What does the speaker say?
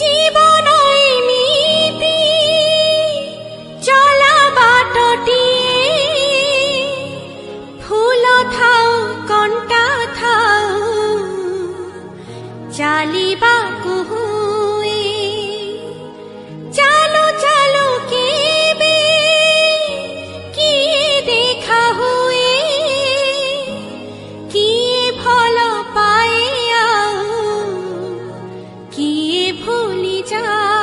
জীবনই মিতি চলা বাটটিয়ে ফুল থাও কণ্টা থাও চালিবাকু হুয়ে চালো চালো কেবে কিয়ে দেখা হুয়ে কিয়ে ভাল পায়ে আও কিয়ে ভুলি যা।